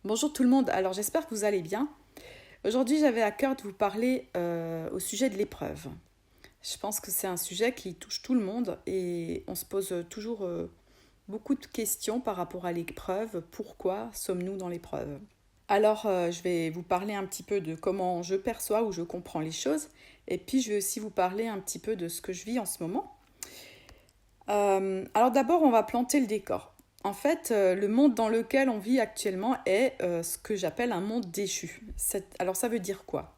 Bonjour tout le monde, alors j'espère que vous allez bien. Aujourd'hui j'avais à cœur de vous parler au sujet de l'épreuve. Je pense que c'est un sujet qui touche tout le monde et on se pose toujours beaucoup de questions par rapport à l'épreuve. Pourquoi sommes-nous dans l'épreuve? Alors je vais vous parler un petit peu de comment je perçois ou je comprends les choses et puis je vais aussi vous parler un petit peu de ce que je vis en ce moment. Alors d'abord on va planter le décor. En fait, le monde dans lequel on vit actuellement est ce que j'appelle un monde déchu. Alors ça veut dire quoi?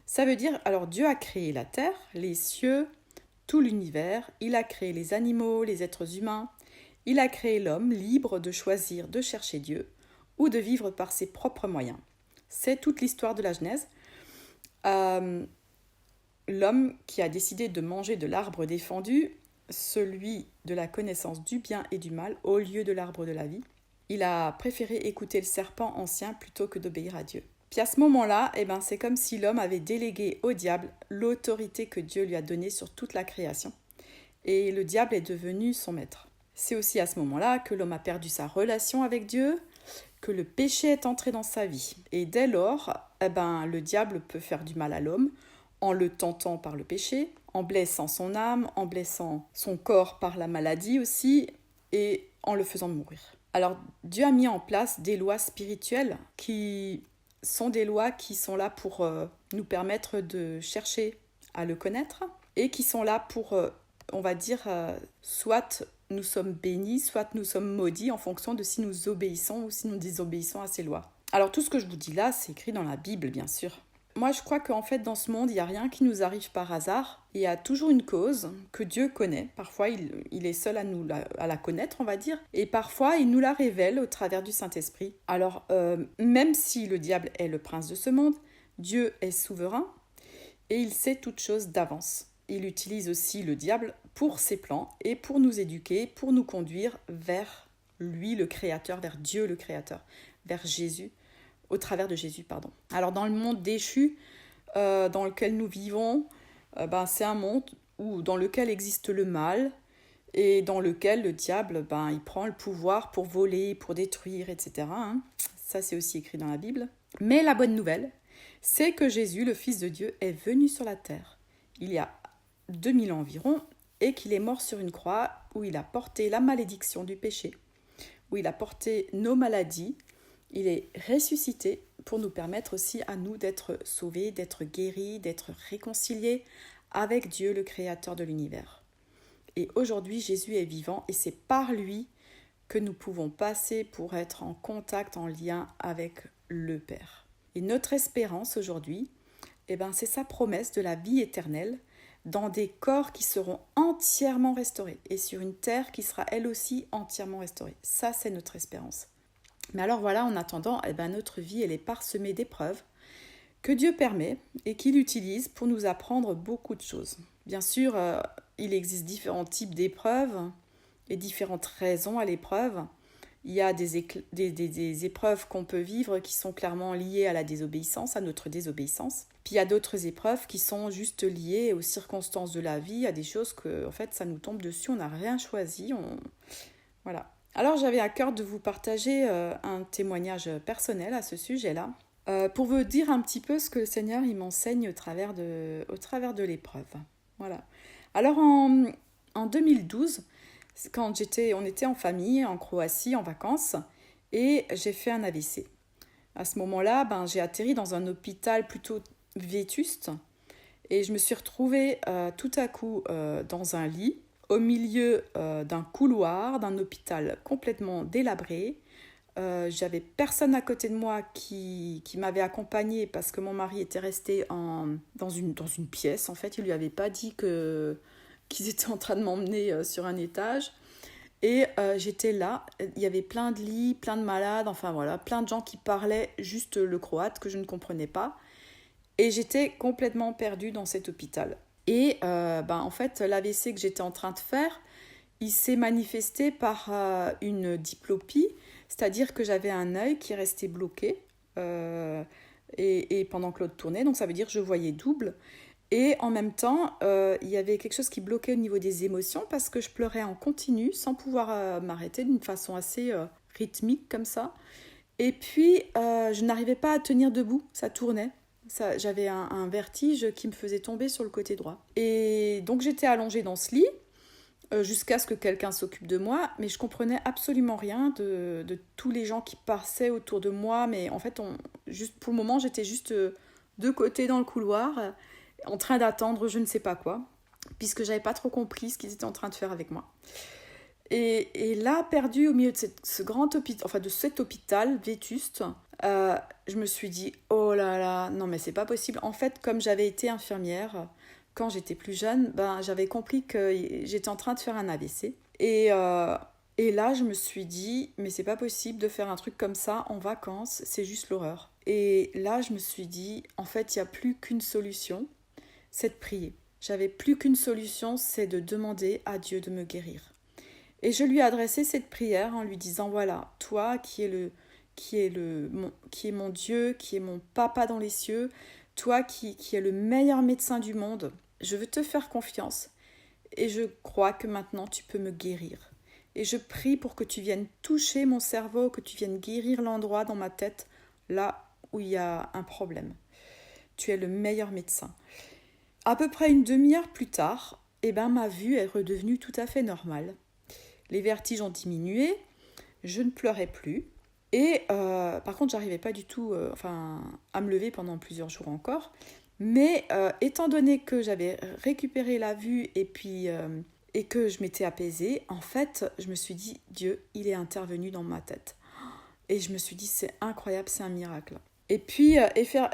Ça veut dire, alors Dieu a créé la terre, les cieux, tout l'univers, il a créé les animaux, les êtres humains, il a créé l'homme libre de choisir de chercher Dieu ou de vivre par ses propres moyens. C'est toute l'histoire de la Genèse. Euh, L'homme qui a décidé de manger de l'arbre défendu, celui de la connaissance du bien et du mal, au lieu de l'arbre de la vie. Il a préféré écouter le serpent ancien plutôt que d'obéir à Dieu. Puis à ce moment-là, c'est comme si l'homme avait délégué au diable l'autorité que Dieu lui a donnée sur toute la création. Et le diable est devenu son maître. C'est aussi à ce moment-là que l'homme a perdu sa relation avec Dieu, que le péché est entré dans sa vie. Et dès lors, le diable peut faire du mal à l'homme en le tentant par le péché, en blessant son âme, en blessant son corps par la maladie aussi, et en le faisant mourir. Alors Dieu a mis en place des lois spirituelles qui sont des lois qui sont là pour nous permettre de chercher à le connaître et qui sont là pour, on va dire, soit nous sommes bénis, soit nous sommes maudits en fonction de si nous obéissons ou si nous désobéissons à ces lois. Alors tout ce que je vous dis là, c'est écrit dans la Bible, bien sûr. Moi, je crois qu'en fait, dans ce monde, il n'y a rien qui nous arrive par hasard. Il y a toujours une cause que Dieu connaît. Parfois, il est seul à la connaître, on va dire. Et parfois, il nous la révèle au travers du Saint-Esprit. Alors, même si le diable est le prince de ce monde, Dieu est souverain et il sait toutes choses d'avance. Il utilise aussi le diable pour ses plans et pour nous éduquer, pour nous conduire vers lui, le Créateur, vers Dieu, le Créateur, vers Jésus. Au travers de Jésus, pardon. Alors dans le monde déchu dans lequel nous vivons, c'est un monde dans lequel existe le mal et dans lequel le diable, il prend le pouvoir pour voler, pour détruire, etc. Ça, c'est aussi écrit dans la Bible. Mais la bonne nouvelle, c'est que Jésus, le Fils de Dieu, est venu sur la terre il y a 2000 ans environ et qu'il est mort sur une croix où il a porté la malédiction du péché, où il a porté nos maladies. Il est ressuscité pour nous permettre aussi à nous d'être sauvés, d'être guéris, d'être réconciliés avec Dieu, le Créateur de l'univers. Et aujourd'hui, Jésus est vivant et c'est par lui que nous pouvons passer pour être en contact, en lien avec le Père. Et notre espérance aujourd'hui, c'est sa promesse de la vie éternelle dans des corps qui seront entièrement restaurés et sur une terre qui sera elle aussi entièrement restaurée. Ça, c'est notre espérance. Mais alors voilà, en attendant, notre vie, elle est parsemée d'épreuves que Dieu permet et qu'il utilise pour nous apprendre beaucoup de choses. Bien sûr, il existe différents types d'épreuves et différentes raisons à l'épreuve. Il y a des épreuves qu'on peut vivre qui sont clairement liées à la désobéissance, à notre désobéissance. Puis il y a d'autres épreuves qui sont juste liées aux circonstances de la vie, à des choses que, en fait, ça nous tombe dessus, on n'a rien choisi. Voilà. Alors j'avais à cœur de vous partager un témoignage personnel à ce sujet-là, pour vous dire un petit peu ce que le Seigneur il m'enseigne au travers de l'épreuve. Voilà. Alors en 2012, quand on était en famille en Croatie en vacances et j'ai fait un AVC. À ce moment-là, j'ai atterri dans un hôpital plutôt vétuste et je me suis retrouvée tout à coup dans un lit au milieu d'un couloir, d'un hôpital complètement délabré. J'avais personne à côté de moi qui m'avait accompagnée parce que mon mari était resté dans une pièce. En fait, il lui avait pas dit qu'ils étaient en train de m'emmener sur un étage. Et j'étais là, il y avait plein de lits, plein de malades, enfin voilà, plein de gens qui parlaient juste le croate que je ne comprenais pas. Et j'étais complètement perdue dans cet hôpital. Et en fait, l'AVC que j'étais en train de faire, il s'est manifesté par une diplopie, c'est-à-dire que j'avais un œil qui restait bloqué et pendant que l'autre tournait, donc ça veut dire que je voyais double. Et en même temps, il y avait quelque chose qui bloquait au niveau des émotions parce que je pleurais en continu sans pouvoir m'arrêter d'une façon assez rythmique comme ça. Et puis, je n'arrivais pas à tenir debout, ça tournait. J'avais un vertige qui me faisait tomber sur le côté droit. Et donc j'étais allongée dans ce lit jusqu'à ce que quelqu'un s'occupe de moi, mais je comprenais absolument rien de tous les gens qui passaient autour de moi. Mais en fait, juste pour le moment, j'étais juste de côté dans le couloir, en train d'attendre je ne sais pas quoi, puisque j'avais pas trop compris ce qu'ils étaient en train de faire avec moi. Et là, perdue au milieu de ce grand hôpital, enfin de cet hôpital vétuste, je me suis dit, oh là là, non mais c'est pas possible. En fait, comme j'avais été infirmière quand j'étais plus jeune, ben, j'avais compris que j'étais en train de faire un AVC. Et là, je me suis dit, mais c'est pas possible de faire un truc comme ça en vacances, c'est juste l'horreur. Et là, je me suis dit, en fait, il n'y a plus qu'une solution, c'est de prier. J'avais plus qu'une solution, c'est de demander à Dieu de me guérir. Et je lui ai adressé cette prière en lui disant, voilà, toi qui est mon Dieu, qui est mon papa dans les cieux, toi qui es le meilleur médecin du monde, je veux te faire confiance et je crois que maintenant tu peux me guérir. Et je prie pour que tu viennes toucher mon cerveau, que tu viennes guérir l'endroit dans ma tête, là où il y a un problème. Tu es le meilleur médecin. À peu près une demi-heure plus tard, ma vue est redevenue tout à fait normale. Les vertiges ont diminué, je ne pleurais plus. Et par contre, j'arrivais pas du tout à me lever pendant plusieurs jours encore. Mais étant donné que j'avais récupéré la vue et que je m'étais apaisée, en fait, je me suis dit, Dieu, il est intervenu dans ma tête. Et je me suis dit, c'est incroyable, c'est un miracle. Et puis,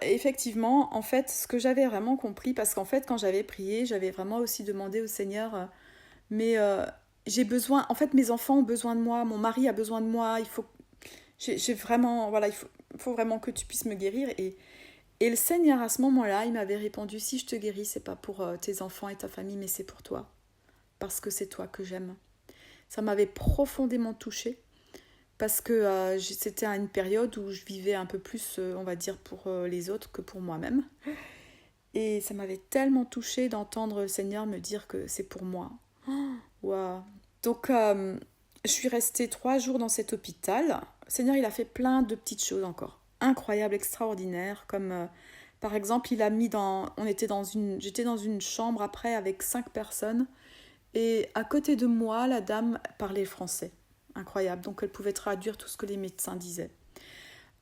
effectivement, en fait, ce que j'avais vraiment compris, parce qu'en fait, quand j'avais prié, j'avais vraiment aussi demandé au Seigneur, mais j'ai besoin, en fait, mes enfants ont besoin de moi, mon mari a besoin de moi, j'ai vraiment, voilà, il faut vraiment que tu puisses me guérir. Et le Seigneur, à ce moment-là, il m'avait répondu, si je te guéris, c'est pas pour tes enfants et ta famille, mais c'est pour toi, parce que c'est toi que j'aime. Ça m'avait profondément touchée, parce que c'était à une période où je vivais un peu plus, on va dire, pour les autres que pour moi-même. Et ça m'avait tellement touchée d'entendre le Seigneur me dire que c'est pour moi. Wow. Donc, je suis restée 3 jours dans cet hôpital. Le Seigneur, il a fait plein de petites choses encore. Incroyables, extraordinaires. Comme, par exemple, il a mis j'étais dans une chambre après avec 5 personnes. Et à côté de moi, la dame parlait français. Incroyable. Donc, elle pouvait traduire tout ce que les médecins disaient.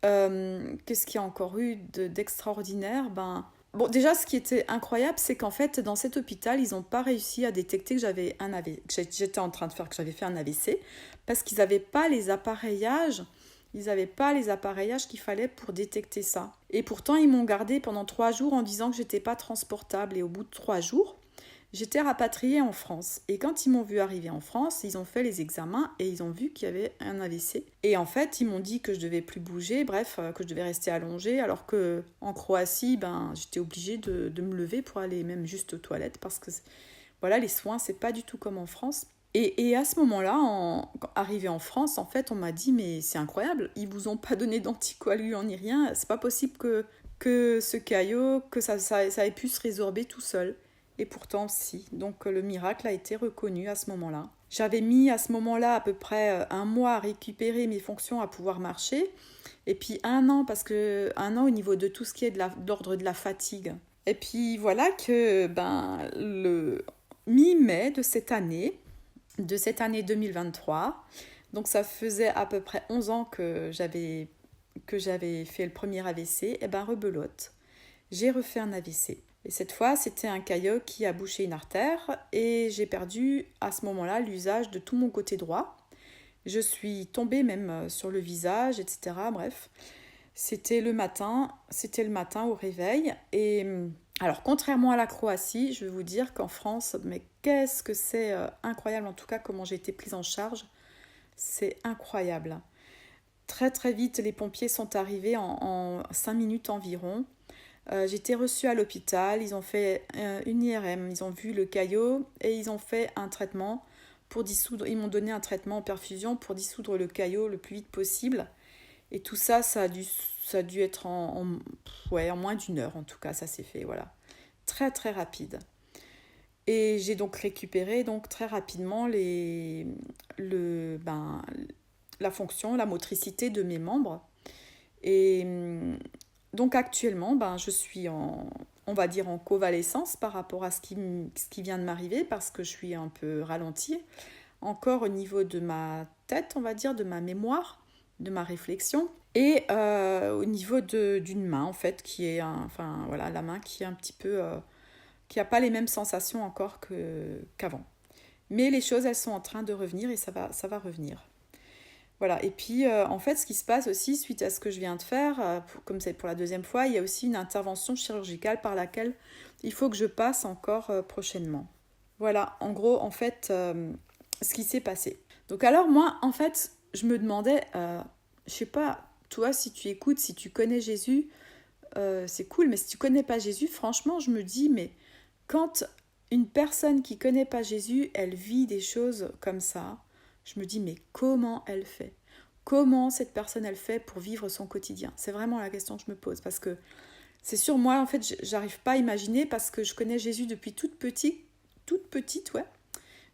Qu'est-ce qu'il y a encore eu d'extraordinaire? Bon, déjà, ce qui était incroyable, c'est qu'en fait, dans cet hôpital, ils n'ont pas réussi à détecter que j'étais en train de faire, que j'avais fait un AVC, parce qu'ils n'avaient pas les apparillages. Ils n'avaient pas les apparillages qu'il fallait pour détecter ça. Et pourtant, ils m'ont gardée pendant 3 jours en disant que j'étais pas transportable. Et au bout de 3 jours, j'étais rapatriée en France. Et quand ils m'ont vu arriver en France, ils ont fait les examens et ils ont vu qu'il y avait un AVC. Et en fait, ils m'ont dit que je devais plus bouger, bref, que je devais rester allongée, alors que en Croatie, j'étais obligée de me lever pour aller même juste aux toilettes, parce que voilà, les soins, c'est pas du tout comme en France. Et à ce moment-là, arrivé en France, en fait, on m'a dit, mais c'est incroyable, ils vous ont pas donné d'anticoagulant ni rien, c'est pas possible que ce caillot, que ça ait pu se résorber tout seul. Et pourtant, si. Donc, le miracle a été reconnu à ce moment-là. J'avais mis à ce moment-là à peu près 1 mois à récupérer mes fonctions, à pouvoir marcher. Et puis 1 an, parce que 1 an au niveau de tout ce qui est de l'ordre de la fatigue. Et puis voilà que le mi-mai de cette année 2023, donc ça faisait à peu près 11 ans que j'avais fait le premier AVC, et rebelote. J'ai refait un AVC. Et cette fois, c'était un caillot qui a bouché une artère et j'ai perdu à ce moment-là l'usage de tout mon côté droit. Je suis tombée même sur le visage, etc. Bref, c'était le matin au réveil. Et alors, contrairement à la Croatie, je vais vous dire qu'en France, mais qu'est-ce que c'est incroyable, en tout cas comment j'ai été prise en charge. C'est incroyable. Très très vite, les pompiers sont arrivés en 5 minutes environ. J'ai été reçue à l'hôpital, ils ont fait une IRM, ils ont vu le caillot et ils ont fait un traitement pour dissoudre, ils m'ont donné un traitement en perfusion pour dissoudre le caillot le plus vite possible. Et tout ça, ça a dû être en moins d'1 heure en tout cas, ça s'est fait, voilà. Très très rapide. Et j'ai donc récupéré très rapidement la fonction, la motricité de mes membres. Et donc actuellement, je suis on va dire en convalescence par rapport à ce qui vient de m'arriver, parce que je suis un peu ralentie, encore au niveau de ma tête, on va dire, de ma mémoire, de ma réflexion, et au niveau d'une main, en fait, qui est, la main qui est un petit peu, qui n'a pas les mêmes sensations encore qu'avant. Mais les choses, elles sont en train de revenir et ça va revenir. Voilà, et puis en fait, ce qui se passe aussi, suite à ce que je viens de faire, comme c'est pour la deuxième fois, il y a aussi une intervention chirurgicale par laquelle il faut que je passe encore prochainement. Voilà, en gros, en fait, ce qui s'est passé. Donc alors moi, en fait, je me demandais, je sais pas, toi, si tu écoutes, si tu connais Jésus, c'est cool, mais si tu connais pas Jésus, franchement, je me dis, mais quand une personne qui connaît pas Jésus, elle vit des choses comme ça, je me dis, mais comment elle fait? Comment cette personne, elle fait pour vivre son quotidien? C'est vraiment la question que je me pose, parce que c'est sûr, moi, en fait, j'arrive pas à imaginer, parce que je connais Jésus depuis toute petite, ouais.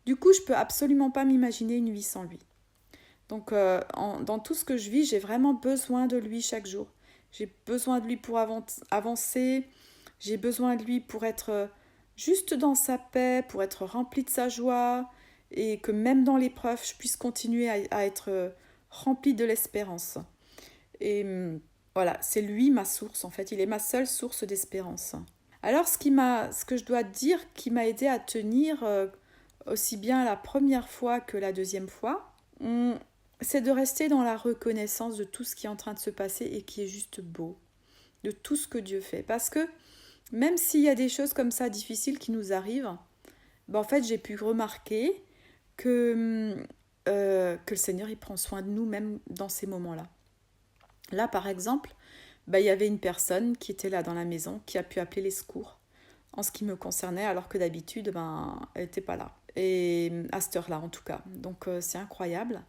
Du coup, je peux absolument pas m'imaginer une vie sans lui. Donc, dans tout ce que je vis, j'ai vraiment besoin de lui chaque jour. J'ai besoin de lui pour avancer, j'ai besoin de lui pour être juste dans sa paix, pour être rempli de sa joie, et que même dans l'épreuve, je puisse continuer à être rempli de l'espérance. Et voilà, c'est lui ma source, en fait. Il est ma seule source d'espérance. Alors, ce que je dois dire qui m'a aidé à tenir aussi bien la première fois que la deuxième fois, c'est de rester dans la reconnaissance de tout ce qui est en train de se passer et qui est juste beau, de tout ce que Dieu fait. Parce que même s'il y a des choses comme ça difficiles qui nous arrivent, en fait, j'ai pu remarquer que le Seigneur, il prend soin de nous même dans ces moments-là. Là, par exemple, il y avait une personne qui était là dans la maison, qui a pu appeler les secours en ce qui me concernait, alors que d'habitude, elle n'était pas là. Et à cette heure-là, en tout cas. Donc, c'est incroyable.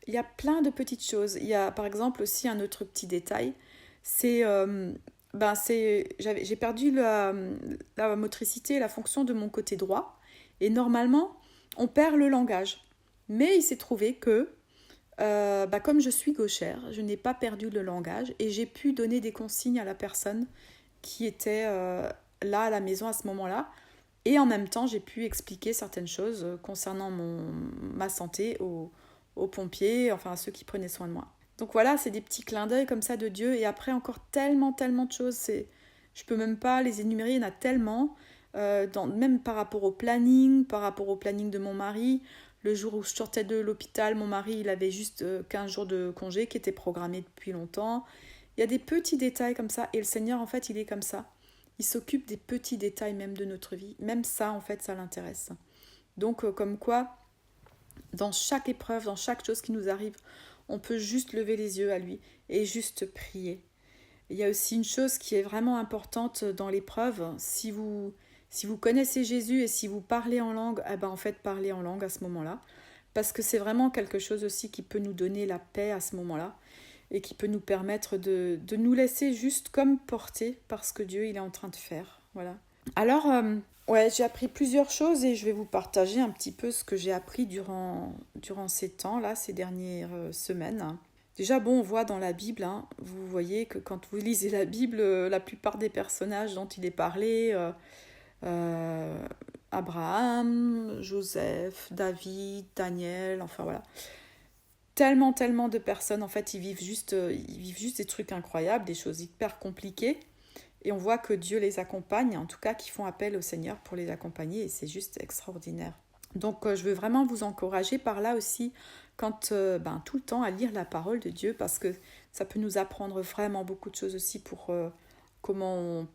Il y a plein de petites choses. Il y a, par exemple, aussi un autre petit détail. J'ai perdu la motricité, la fonction de mon côté droit. Et normalement, on perd le langage. Mais il s'est trouvé que, comme je suis gauchère, je n'ai pas perdu le langage et j'ai pu donner des consignes à la personne qui était là à la maison à ce moment-là. Et en même temps, j'ai pu expliquer certaines choses concernant ma santé aux pompiers, enfin à ceux qui prenaient soin de moi. Donc voilà, c'est des petits clins d'œil comme ça de Dieu. Et après, encore tellement de choses. Je peux même pas les énumérer, il y en a tellement. Même par rapport au planning de mon mari. Le jour où je sortais de l'hôpital, mon mari, il avait juste 15 jours de congé qui étaient programmés depuis longtemps. Il y a des petits détails comme ça. Et le Seigneur, en fait, il est comme ça. Il s'occupe des petits détails même de notre vie. Même ça, en fait, ça l'intéresse. Donc, comme quoi, dans chaque épreuve, dans chaque chose qui nous arrive, on peut juste lever les yeux à lui et juste prier. Il y a aussi une chose qui est vraiment importante dans l'épreuve. Si vous connaissez Jésus et si vous parlez en langue, en fait, parlez en langue à ce moment-là. Parce que c'est vraiment quelque chose aussi qui peut nous donner la paix à ce moment-là et qui peut nous permettre de nous laisser juste comme porter par ce que Dieu il est en train de faire. Voilà. Alors, j'ai appris plusieurs choses et je vais vous partager un petit peu ce que j'ai appris durant ces temps-là, ces dernières semaines. Déjà, on voit dans la Bible, vous voyez que quand vous lisez la Bible, la plupart des personnages dont il est parlé, Abraham, Joseph, David, Daniel, enfin voilà. Tellement de personnes, en fait, ils vivent juste des trucs incroyables, des choses hyper compliquées. Et on voit que Dieu les accompagne, en tout cas qui font appel au Seigneur pour les accompagner, et c'est juste extraordinaire. Donc je veux vraiment vous encourager par là aussi, quand tout le temps à lire la parole de Dieu, parce que ça peut nous apprendre vraiment beaucoup de choses aussi pour comment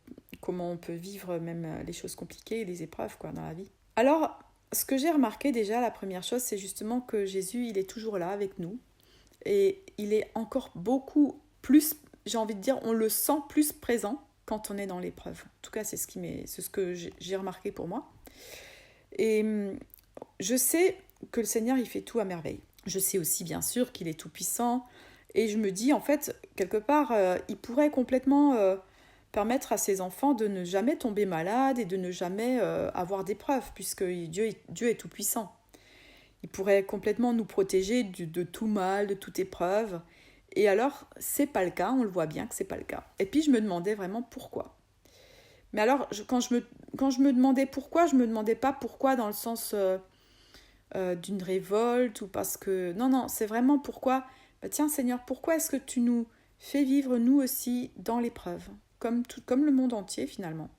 on peut vivre même les choses compliquées et les épreuves dans la vie. Alors, ce que j'ai remarqué déjà, la première chose, c'est justement que Jésus, il est toujours là avec nous, et il est encore beaucoup plus, j'ai envie de dire, on le sent plus présent quand on est dans l'épreuve. En tout cas, c'est ce que j'ai remarqué pour moi. Et je sais que le Seigneur, il fait tout à merveille. Je sais aussi, bien sûr, qu'il est tout-puissant. Et je me dis, en fait, quelque part, il pourrait complètement permettre à ses enfants de ne jamais tomber malade et de ne jamais avoir d'épreuves, puisque Dieu est tout-puissant. Il pourrait complètement nous protéger de tout mal, de toute épreuve. Et alors, c'est pas le cas, on le voit bien que c'est pas le cas. Et puis je me demandais vraiment pourquoi. Mais alors, quand je me demandais pourquoi, je me demandais pas pourquoi dans le sens d'une révolte ou parce que... Non, c'est vraiment pourquoi... tiens Seigneur, pourquoi est-ce que tu nous fais vivre nous aussi dans l'épreuve, comme le monde entier finalement.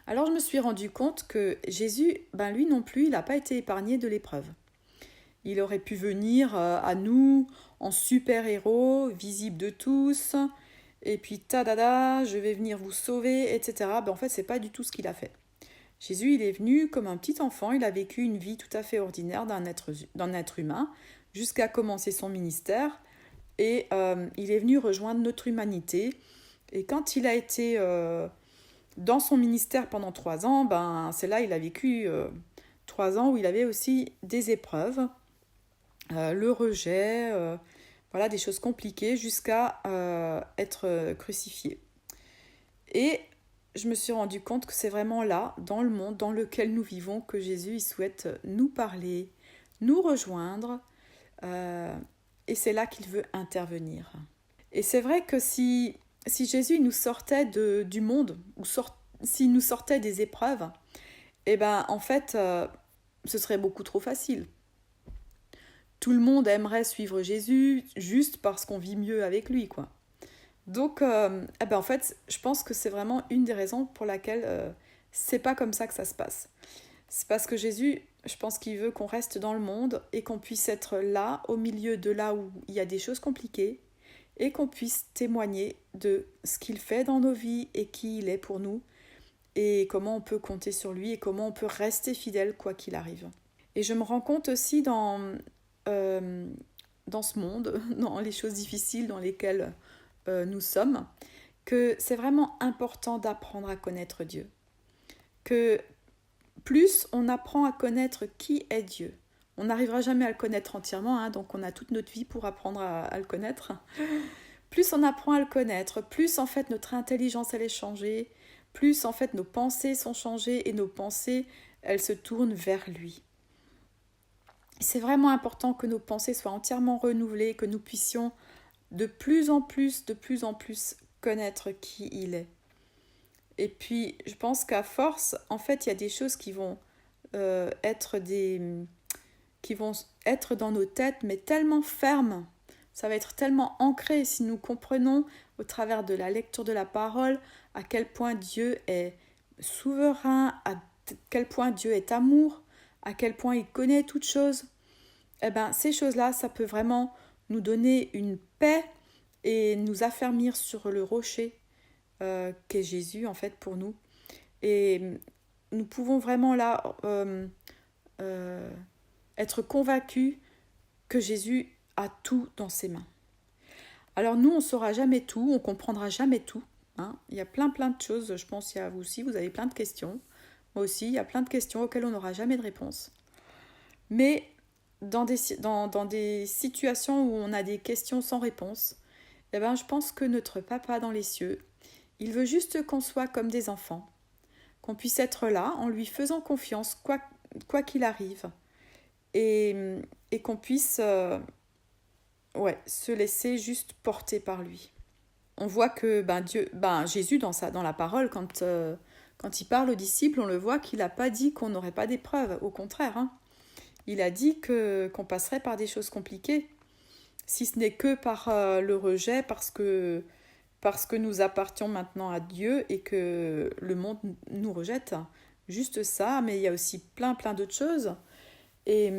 Alors je me suis rendu compte que Jésus, lui non plus, il n'a pas été épargné de l'épreuve. Il aurait pu venir à nous en super-héros, visible de tous, et puis tadada, je vais venir vous sauver, etc. En fait, c'est pas du tout ce qu'il a fait. Jésus, il est venu comme un petit enfant, il a vécu une vie tout à fait ordinaire d'un être humain, jusqu'à commencer son ministère, et il est venu rejoindre notre humanité. Et quand il a été dans son ministère pendant 3 ans, c'est là il a vécu 3 ans où il avait aussi des épreuves, le rejet, voilà, des choses compliquées jusqu'à être crucifié. Et je me suis rendu compte que c'est vraiment là, dans le monde dans lequel nous vivons, que Jésus il souhaite nous parler, nous rejoindre, et c'est là qu'il veut intervenir. Et c'est vrai que si Jésus nous sortait du monde, ou s'il nous sortait des épreuves, en fait, ce serait beaucoup trop facile. Tout le monde aimerait suivre Jésus juste parce qu'on vit mieux avec lui, quoi. Donc, en fait, je pense que c'est vraiment une des raisons pour laquelle c'est pas comme ça que ça se passe. C'est parce que Jésus, je pense qu'il veut qu'on reste dans le monde et qu'on puisse être là, au milieu de là où il y a des choses compliquées, et qu'on puisse témoigner de ce qu'il fait dans nos vies et qui il est pour nous, et comment on peut compter sur lui et comment on peut rester fidèle quoi qu'il arrive. Et je me rends compte aussi dans ce monde, dans les choses difficiles dans lesquelles nous sommes, que c'est vraiment important d'apprendre à connaître Dieu. Que plus on apprend à connaître qui est Dieu, on n'arrivera jamais à le connaître entièrement, donc on a toute notre vie pour apprendre à le connaître. Plus on apprend à le connaître, plus en fait notre intelligence elle est changée, plus en fait nos pensées sont changées et nos pensées elles se tournent vers lui. C'est vraiment important que nos pensées soient entièrement renouvelées, que nous puissions de plus en plus connaître qui il est. Et puis, je pense qu'à force, en fait, il y a des choses qui vont être dans nos têtes, mais tellement fermes. Ça va être tellement ancré si nous comprenons au travers de la lecture de la parole à quel point Dieu est souverain, à quel point Dieu est amour, à quel point il connaît toutes choses. Ces choses-là, ça peut vraiment nous donner une paix et nous affermir sur le rocher qu'est Jésus en fait pour nous. Et nous pouvons vraiment là être convaincus que Jésus a tout dans ses mains. Alors nous, on ne saura jamais tout, on ne comprendra jamais tout. Il y a plein de choses, je pense qu'il y a vous aussi, vous avez plein de questions. Moi aussi, il y a plein de questions auxquelles on n'aura jamais de réponse. Mais dans des situations où on a des questions sans réponse, je pense que notre Papa dans les cieux, il veut juste qu'on soit comme des enfants, qu'on puisse être là en lui faisant confiance quoi qu'il arrive, et qu'on puisse se laisser juste porter par lui. On voit que Jésus dans la parole, quand il parle aux disciples, on le voit qu'il n'a pas dit qu'on n'aurait pas d'épreuves, au contraire. Il a dit qu'on passerait par des choses compliquées, si ce n'est que par le rejet, parce que nous appartenons maintenant à Dieu et que le monde nous rejette. Juste ça, mais il y a aussi plein d'autres choses. Et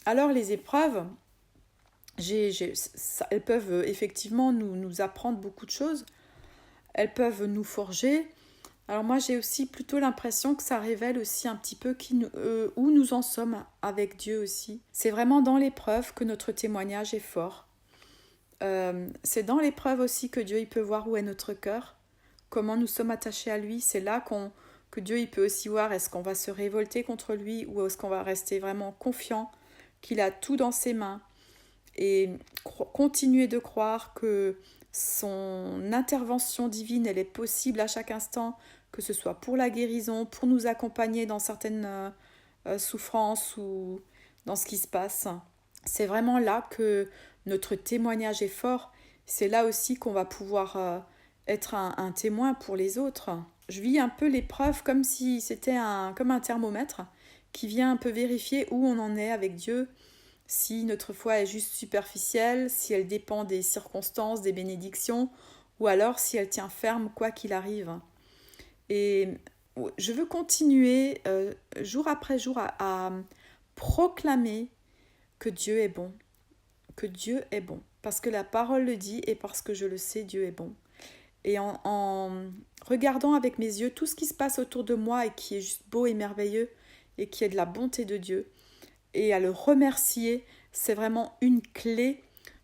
alors les épreuves, elles peuvent effectivement nous apprendre beaucoup de choses. Elles peuvent nous forger. Alors moi j'ai aussi plutôt l'impression que ça révèle aussi un petit peu où nous en sommes avec Dieu aussi. C'est vraiment dans l'épreuve que notre témoignage est fort. C'est dans l'épreuve aussi que Dieu il peut voir où est notre cœur, comment nous sommes attachés à lui. C'est là que Dieu il peut aussi voir est-ce qu'on va se révolter contre lui ou est-ce qu'on va rester vraiment confiant qu'il a tout dans ses mains et continuer de croire que son intervention divine elle est possible à chaque instant, que ce soit pour la guérison, pour nous accompagner dans certaines souffrances ou dans ce qui se passe. C'est vraiment là que notre témoignage est fort C'est là aussi qu'on va pouvoir être un témoin pour les autres. Je vis un peu l'épreuve comme si c'était comme un thermomètre qui vient un peu vérifier où on en est avec Dieu, si notre foi est juste superficielle, si elle dépend des circonstances, des bénédictions, ou alors si elle tient ferme quoi qu'il arrive. Et je veux continuer jour après jour à proclamer que Dieu est bon, que Dieu est bon, parce que la parole le dit et parce que je le sais, Dieu est bon. Et en regardant avec mes yeux tout ce qui se passe autour de moi et qui est juste beau et merveilleux et qui est de la bonté de Dieu, et à le remercier, c'est vraiment une clé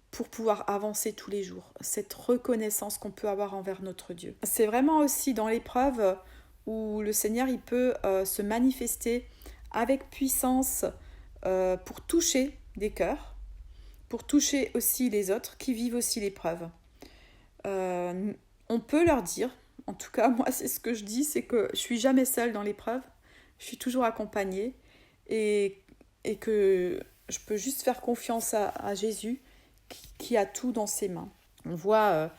pour pouvoir avancer tous les jours. Cette reconnaissance qu'on peut avoir envers notre Dieu. C'est vraiment aussi dans l'épreuve où le Seigneur il peut se manifester avec puissance pour toucher des cœurs, pour toucher aussi les autres qui vivent aussi l'épreuve. On peut leur dire, en tout cas moi c'est ce que je dis, c'est que je suis jamais seule dans l'épreuve, je suis toujours accompagnée et que je peux juste faire confiance à Jésus qui a tout dans ses mains. On voit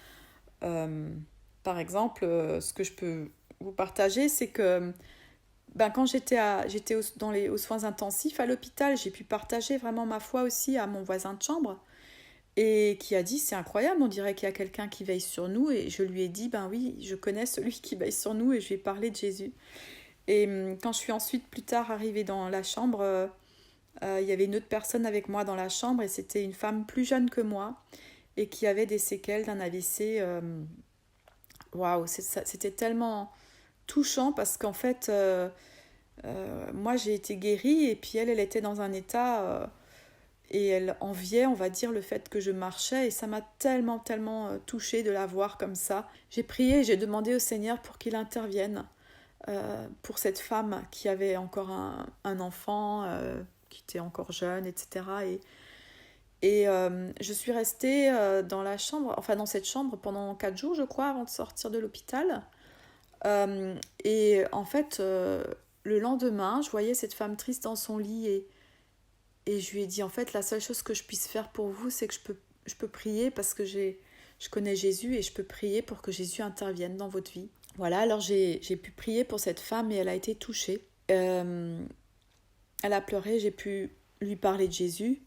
par exemple ce que je peux vous partager, c'est que quand j'étais aux soins intensifs à l'hôpital, j'ai pu partager vraiment ma foi aussi à mon voisin de chambre et qui a dit c'est incroyable, on dirait qu'il y a quelqu'un qui veille sur nous, et je lui ai dit ben oui, je connais celui qui veille sur nous, et je lui ai parlé de Jésus. Et quand je suis ensuite plus tard arrivée dans la chambre, il y avait une autre personne avec moi dans la chambre, et c'était une femme plus jeune que moi et qui avait des séquelles d'un AVC. Waouh, c'était tellement touchant parce qu'en fait moi j'ai été guérie, et puis elle était dans un état et elle enviait, on va dire, le fait que je marchais, et ça m'a tellement touchée de la voir comme ça. J'ai prié, j'ai demandé au Seigneur pour qu'il intervienne pour cette femme qui avait encore un enfant qui était encore jeune, etc. Et je suis restée dans la chambre, enfin dans cette chambre pendant 4 jours je crois avant de sortir de l'hôpital. Et en fait le lendemain je voyais cette femme triste dans son lit, et je lui ai dit en fait la seule chose que je puisse faire pour vous c'est que je peux prier parce que je connais Jésus, et je peux prier pour que Jésus intervienne dans votre vie. Voilà, alors j'ai pu prier pour cette femme et elle a été touchée. Elle a pleuré, j'ai pu lui parler de Jésus.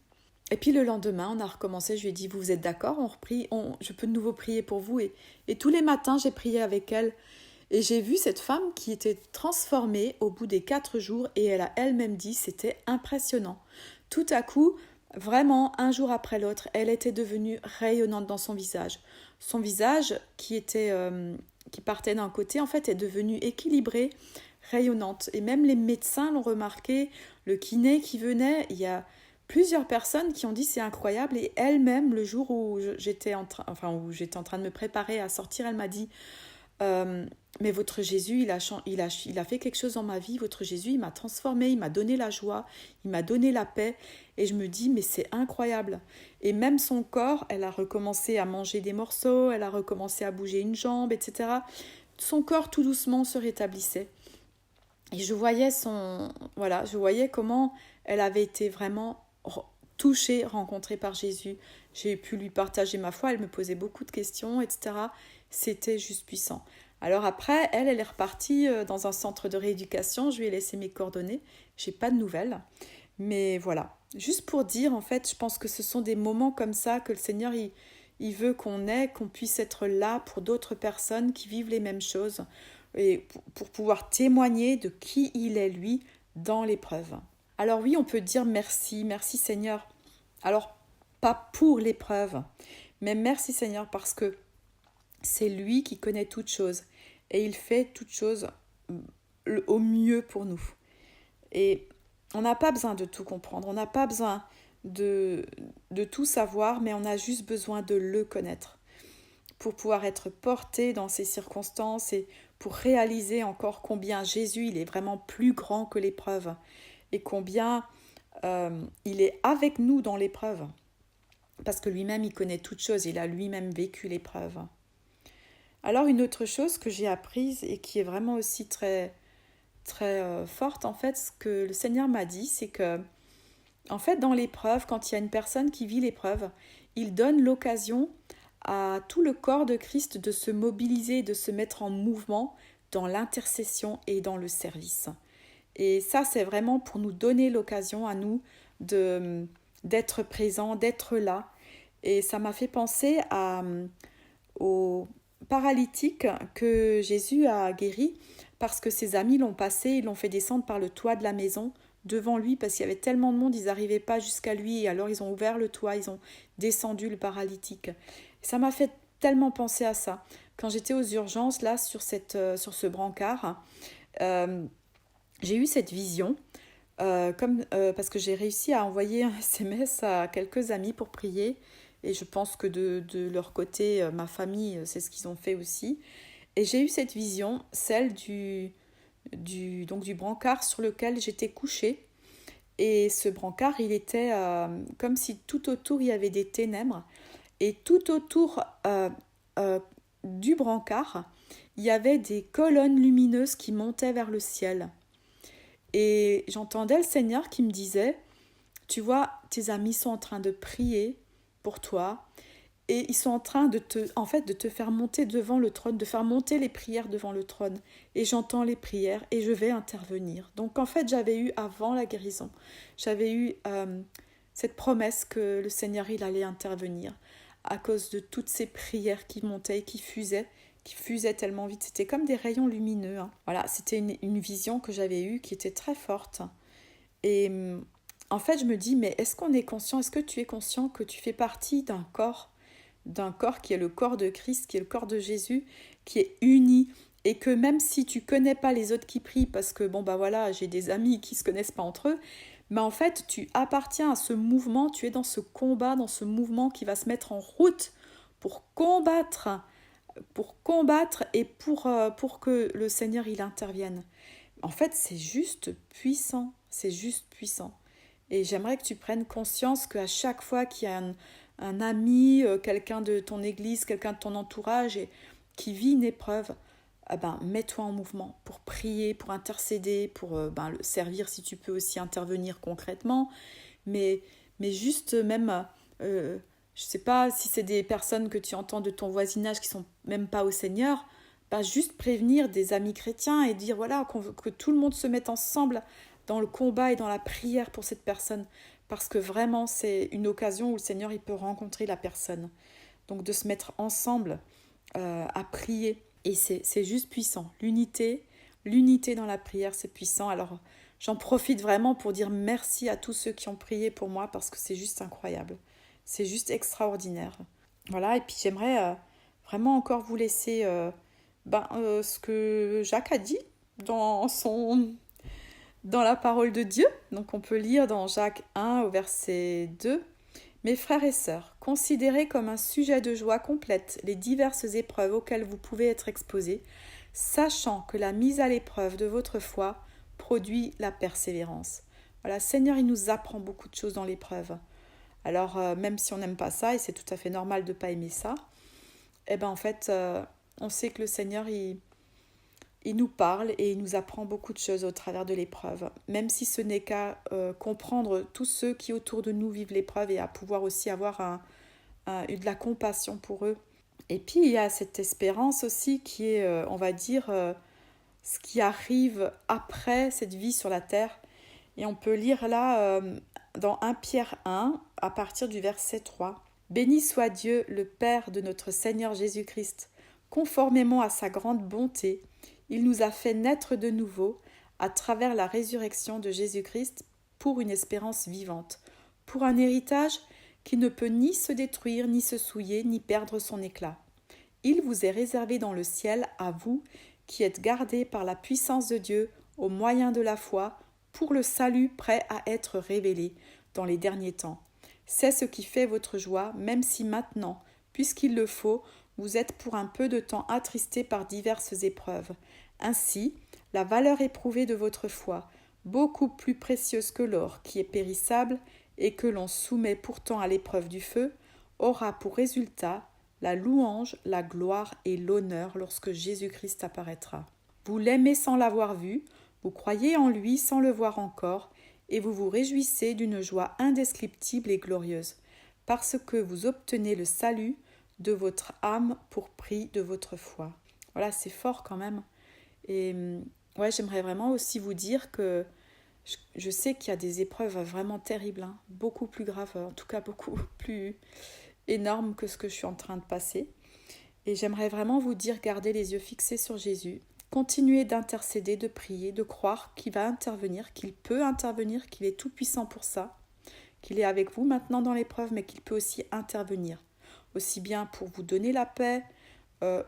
Et puis le lendemain, on a recommencé, je lui ai dit, vous êtes d'accord, je peux de nouveau prier pour vous. Et tous les matins, j'ai prié avec elle. Et j'ai vu cette femme qui était transformée au bout des 4 jours, et elle a elle-même dit, c'était impressionnant. Tout à coup, vraiment, un jour après l'autre, elle était devenue rayonnante dans son visage. Son visage, qui partait d'un côté, en fait, est devenu équilibré, rayonnante. Et même les médecins l'ont remarqué, le kiné qui venait, il y a plusieurs personnes qui ont dit c'est incroyable, et elle-même, le jour où j'étais en train de me préparer à sortir, elle m'a dit mais votre Jésus, il a fait quelque chose dans ma vie, votre Jésus, il m'a transformée, il m'a donné la joie, il m'a donné la paix, et je me dis mais c'est incroyable. Et même son corps, elle a recommencé à manger des morceaux, elle a recommencé à bouger une jambe, etc. Son corps tout doucement se rétablissait. Et je voyais comment elle avait été vraiment touchée, rencontrée par Jésus. J'ai pu lui partager ma foi, elle me posait beaucoup de questions, etc. C'était juste puissant. Alors après, elle est repartie dans un centre de rééducation, je lui ai laissé mes coordonnées, j'ai pas de nouvelles. Mais voilà, juste pour dire, en fait, je pense que ce sont des moments comme ça que le Seigneur, il veut qu'on puisse être là pour d'autres personnes qui vivent les mêmes choses, et pour pouvoir témoigner de qui il est, lui, dans l'épreuve. Alors oui, on peut dire merci Seigneur. Alors, pas pour l'épreuve, mais merci Seigneur parce que c'est lui qui connaît toutes choses, et il fait toutes choses au mieux pour nous. Et on n'a pas besoin de tout comprendre, on n'a pas besoin de tout savoir, mais on a juste besoin de le connaître pour pouvoir être porté dans ces circonstances, et pour réaliser encore combien Jésus, il est vraiment plus grand que l'épreuve, et combien il est avec nous dans l'épreuve, parce que lui-même, il connaît toutes choses, il a lui-même vécu l'épreuve. Alors une autre chose que j'ai apprise, et qui est vraiment aussi très, très forte, en fait, ce que le Seigneur m'a dit, c'est que, en fait, dans l'épreuve, quand il y a une personne qui vit l'épreuve, il donne l'occasion à tout le corps de Christ de se mobiliser, de se mettre en mouvement dans l'intercession et dans le service. Et ça, c'est vraiment pour nous donner l'occasion à nous d'être présents, d'être là. Et ça m'a fait penser au paralytique que Jésus a guéri parce que ses amis l'ont passé, ils l'ont fait descendre par le toit de la maison devant lui parce qu'il y avait tellement de monde, ils n'arrivaient pas jusqu'à lui et alors ils ont ouvert le toit, ils ont descendu le paralytique. Et ça m'a fait tellement penser à ça. Quand j'étais aux urgences là sur ce brancard, j'ai eu cette vision parce que j'ai réussi à envoyer un SMS à quelques amis pour prier et je pense que de leur côté, ma famille, c'est ce qu'ils ont fait aussi. Et j'ai eu cette vision, celle du brancard sur lequel j'étais couchée. Et ce brancard, il était comme si tout autour, il y avait des ténèbres. Et tout autour du brancard, il y avait des colonnes lumineuses qui montaient vers le ciel. Et j'entendais le Seigneur qui me disait, tu vois, tes amis sont en train de prier pour toi et ils sont en train de te faire monter devant le trône, de faire monter les prières devant le trône. Et j'entends les prières et je vais intervenir. Donc en fait, j'avais eu avant la guérison, j'avais eu cette promesse que le Seigneur, il allait intervenir à cause de toutes ces prières qui montaient et qui fusaient tellement vite. C'était comme des rayons lumineux. Hein. Voilà, c'était une vision que j'avais eue qui était très forte. Et en fait, je me dis, mais est-ce qu'on est conscient, est-ce que tu es conscient que tu fais partie d'un corps qui est le corps de Christ, qui est le corps de Jésus, qui est uni, et que même si tu connais pas les autres qui prient, parce que j'ai des amis qui se connaissent pas entre eux, mais en fait, tu appartiens à ce mouvement, tu es dans ce combat, dans ce mouvement qui va se mettre en route pour combattre et pour que le Seigneur, il intervienne. En fait, c'est juste puissant. Et j'aimerais que tu prennes conscience qu'à chaque fois qu'il y a un ami, quelqu'un de ton église, quelqu'un de ton entourage qui vit une épreuve, mets-toi en mouvement pour prier, pour intercéder, pour le servir si tu peux aussi intervenir concrètement. Mais juste même, je sais pas si c'est des personnes que tu entends de ton voisinage qui sont même pas au Seigneur, juste prévenir des amis chrétiens et dire voilà que tout le monde se mette ensemble dans le combat et dans la prière pour cette personne. Parce que vraiment, c'est une occasion où le Seigneur il peut rencontrer la personne. Donc de se mettre ensemble à prier. Et c'est juste puissant. L'unité dans la prière, c'est puissant. Alors j'en profite vraiment pour dire merci à tous ceux qui ont prié pour moi parce que c'est juste incroyable. C'est juste extraordinaire. Voilà, et puis j'aimerais vraiment encore vous laisser ce que Jacques a dit dans la parole de Dieu. Donc on peut lire dans Jacques 1 au verset 2. Mes frères et sœurs, considérez comme un sujet de joie complète les diverses épreuves auxquelles vous pouvez être exposés, sachant que la mise à l'épreuve de votre foi produit la persévérance. Voilà, Seigneur, il nous apprend beaucoup de choses dans l'épreuve. Alors, même si on n'aime pas ça, et c'est tout à fait normal de ne pas aimer ça, en fait, on sait que le Seigneur, il nous parle et il nous apprend beaucoup de choses au travers de l'épreuve. Même si ce n'est qu'à comprendre tous ceux qui autour de nous vivent l'épreuve et à pouvoir aussi avoir de la compassion pour eux. Et puis il y a cette espérance aussi qui est, on va dire, ce qui arrive après cette vie sur la terre. Et on peut lire là dans 1 Pierre 1 à partir du verset 3. Béni soit Dieu, le Père de notre Seigneur Jésus-Christ, conformément à sa grande bonté. Il nous a fait naître de nouveau à travers la résurrection de Jésus-Christ pour une espérance vivante, pour un héritage qui ne peut ni se détruire, ni se souiller, ni perdre son éclat. Il vous est réservé dans le ciel, à vous, qui êtes gardés par la puissance de Dieu au moyen de la foi, pour le salut prêt à être révélé dans les derniers temps. C'est ce qui fait votre joie, même si maintenant, puisqu'il le faut, vous êtes pour un peu de temps attristés par diverses épreuves. Ainsi, la valeur éprouvée de votre foi, beaucoup plus précieuse que l'or qui est périssable et que l'on soumet pourtant à l'épreuve du feu, aura pour résultat la louange, la gloire et l'honneur lorsque Jésus-Christ apparaîtra. Vous l'aimez sans l'avoir vu, vous croyez en lui sans le voir encore, et vous vous réjouissez d'une joie indescriptible et glorieuse, parce que vous obtenez le salut de votre âme pour prix de votre foi. Voilà, c'est fort quand même. Et ouais, j'aimerais vraiment aussi vous dire que je sais qu'il y a des épreuves vraiment terribles, hein, beaucoup plus graves, en tout cas beaucoup plus énormes que ce que je suis en train de passer. Et j'aimerais vraiment vous dire, gardez les yeux fixés sur Jésus, continuez d'intercéder, de prier, de croire qu'il va intervenir, qu'il peut intervenir, qu'il est tout puissant pour ça, qu'il est avec vous maintenant dans l'épreuve, mais qu'il peut aussi intervenir, aussi bien pour vous donner la paix,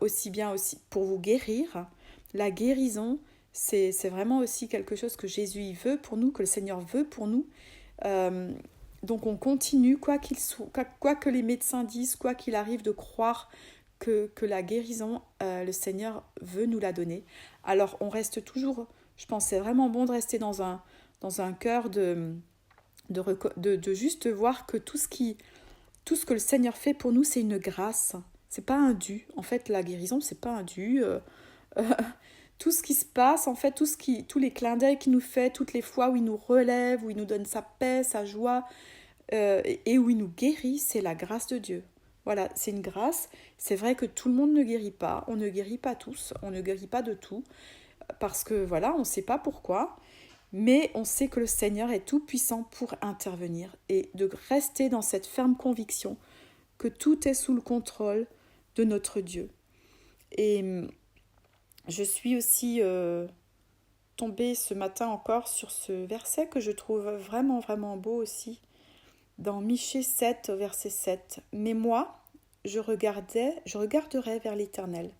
aussi bien aussi pour vous guérir. La guérison, c'est vraiment aussi quelque chose que Jésus veut pour nous, que le Seigneur veut pour nous. Donc on continue, quoi que les médecins disent, quoi qu'il arrive, de croire que la guérison, le Seigneur veut nous la donner. Alors on reste toujours, je pense c'est vraiment bon de rester dans un cœur de juste voir que tout ce que le Seigneur fait pour nous, c'est une grâce. C'est pas un dû. En fait, la guérison, c'est pas un dû. Tout ce qui se passe, en fait, tous les clins d'œil qu'il nous fait, toutes les fois où il nous relève, où il nous donne sa paix, sa joie, et où il nous guérit, c'est la grâce de Dieu. Voilà, c'est une grâce. C'est vrai que tout le monde ne guérit pas. On ne guérit pas tous. On ne guérit pas de tout. Parce que, voilà, on ne sait pas pourquoi. Mais on sait que le Seigneur est tout puissant pour intervenir. Et de rester dans cette ferme conviction que tout est sous le contrôle de notre Dieu. Et je suis aussi tombée ce matin encore sur ce verset que je trouve vraiment, vraiment beau aussi. Dans Michée 7, verset 7. « Mais moi, je regarderai vers l'Éternel.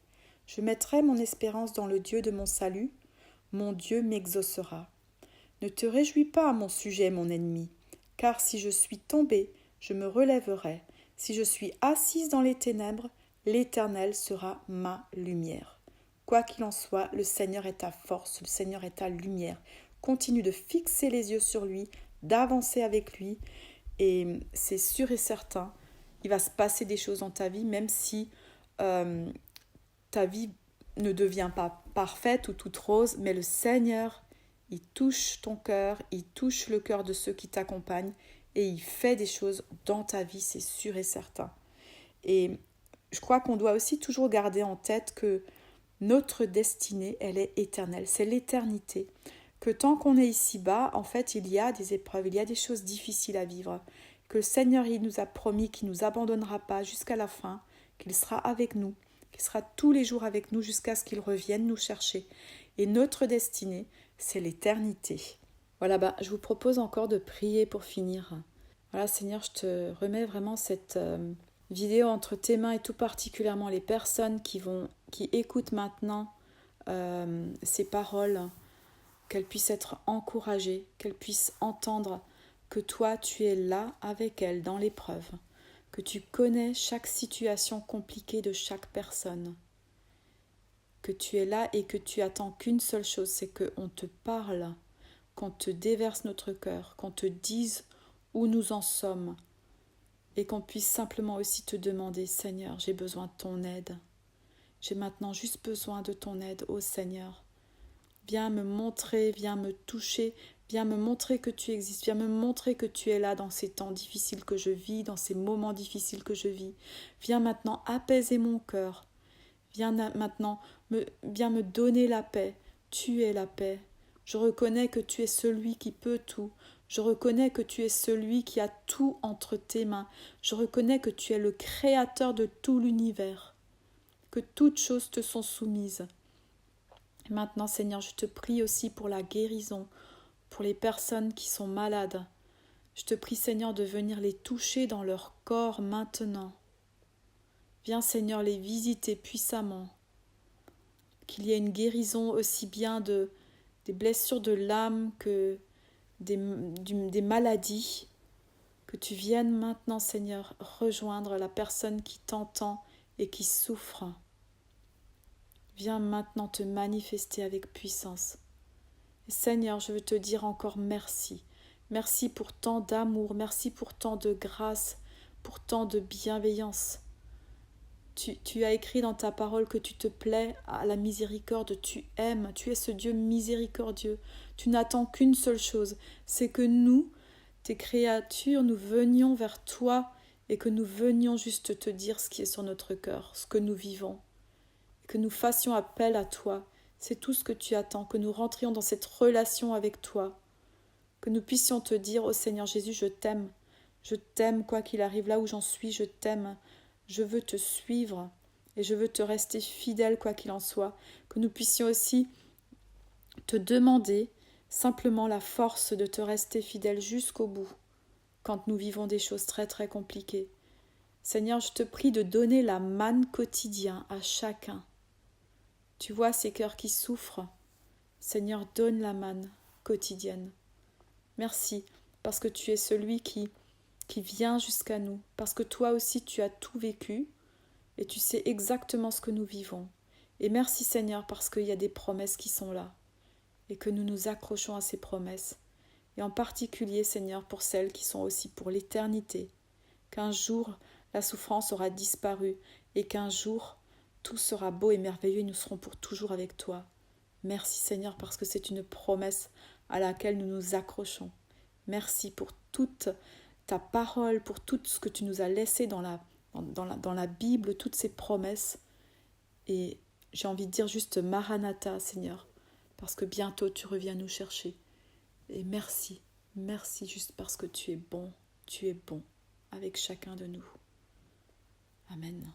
Je mettrai mon espérance dans le Dieu de mon salut. Mon Dieu m'exaucera. Ne te réjouis pas à mon sujet, mon ennemi, car si je suis tombé, je me relèverai. Si je suis assise dans les ténèbres, l'Éternel sera ma lumière. » Quoi qu'il en soit, le Seigneur est ta force, le Seigneur est ta lumière. Continue de fixer les yeux sur lui, d'avancer avec lui, et c'est sûr et certain, il va se passer des choses dans ta vie, même si ta vie ne devient pas parfaite ou toute rose, mais le Seigneur, il touche ton cœur, il touche le cœur de ceux qui t'accompagnent et il fait des choses dans ta vie, c'est sûr et certain. Et je crois qu'on doit aussi toujours garder en tête que notre destinée, elle est éternelle, c'est l'éternité. Que tant qu'on est ici-bas, en fait, il y a des épreuves, il y a des choses difficiles à vivre. Que le Seigneur, il nous a promis qu'il ne nous abandonnera pas jusqu'à la fin, qu'il sera avec nous, qu'il sera tous les jours avec nous jusqu'à ce qu'il revienne nous chercher. Et notre destinée, c'est l'éternité. Voilà, je vous propose encore de prier pour finir. Voilà, Seigneur, je te remets vraiment cette vidéo entre tes mains et tout particulièrement les personnes qui écoutent maintenant ces paroles, qu'elles puissent être encouragées, qu'elles puissent entendre que toi, tu es là avec elles dans l'épreuve, que tu connais chaque situation compliquée de chaque personne, que tu es là et que tu attends qu'une seule chose, c'est qu'on te parle, qu'on te déverse notre cœur, qu'on te dise où nous en sommes et qu'on puisse simplement aussi te demander, Seigneur, j'ai besoin de ton aide. J'ai maintenant juste besoin de ton aide, ô Seigneur. Viens me montrer, viens me toucher, viens me montrer que tu existes, viens me montrer que tu es là dans ces temps difficiles que je vis, dans ces moments difficiles que je vis. Viens maintenant apaiser mon cœur. Viens maintenant me donner la paix. Tu es la paix. Je reconnais que tu es celui qui peut tout. Je reconnais que tu es celui qui a tout entre tes mains. Je reconnais que tu es le créateur de tout l'univers, que toutes choses te sont soumises. Et maintenant, Seigneur, je te prie aussi pour la guérison, pour les personnes qui sont malades. Je te prie, Seigneur, de venir les toucher dans leur corps maintenant. Viens, Seigneur, les visiter puissamment. Qu'il y ait une guérison aussi bien des blessures de l'âme que des maladies. Que tu viennes maintenant, Seigneur, rejoindre la personne qui t'entend et qui souffre. Viens maintenant te manifester avec puissance. Et Seigneur, je veux te dire encore merci. Merci pour tant d'amour, merci pour tant de grâce, pour tant de bienveillance. Tu as écrit dans ta parole que tu te plais à la miséricorde, tu aimes, tu es ce Dieu miséricordieux. Tu n'attends qu'une seule chose, c'est que nous, tes créatures, nous venions vers toi et que nous venions juste te dire ce qui est sur notre cœur, ce que nous vivons, et que nous fassions appel à toi. C'est tout ce que tu attends, que nous rentrions dans cette relation avec toi, que nous puissions te dire, ô Seigneur Jésus, je t'aime quoi qu'il arrive, là où j'en suis, je t'aime, je veux te suivre et je veux te rester fidèle quoi qu'il en soit, que nous puissions aussi te demander simplement la force de te rester fidèle jusqu'au bout, quand nous vivons des choses très très compliquées. Seigneur, je te prie de donner la manne quotidienne à chacun. Tu vois ces cœurs qui souffrent. Seigneur, donne la manne quotidienne. Merci, parce que tu es celui qui vient jusqu'à nous, parce que toi aussi tu as tout vécu et tu sais exactement ce que nous vivons. Et merci Seigneur, parce qu'il y a des promesses qui sont là et que nous nous accrochons à ces promesses. Et en particulier, Seigneur, pour celles qui sont aussi pour l'éternité, qu'un jour la souffrance aura disparu et qu'un jour tout sera beau et merveilleux et nous serons pour toujours avec toi. Merci Seigneur, parce que c'est une promesse à laquelle nous nous accrochons. Merci pour toute ta parole, pour tout ce que tu nous as laissé dans la Bible, toutes ces promesses. Et j'ai envie de dire juste Maranatha, Seigneur, parce que bientôt tu reviens nous chercher. Et merci juste parce que tu es bon avec chacun de nous. Amen.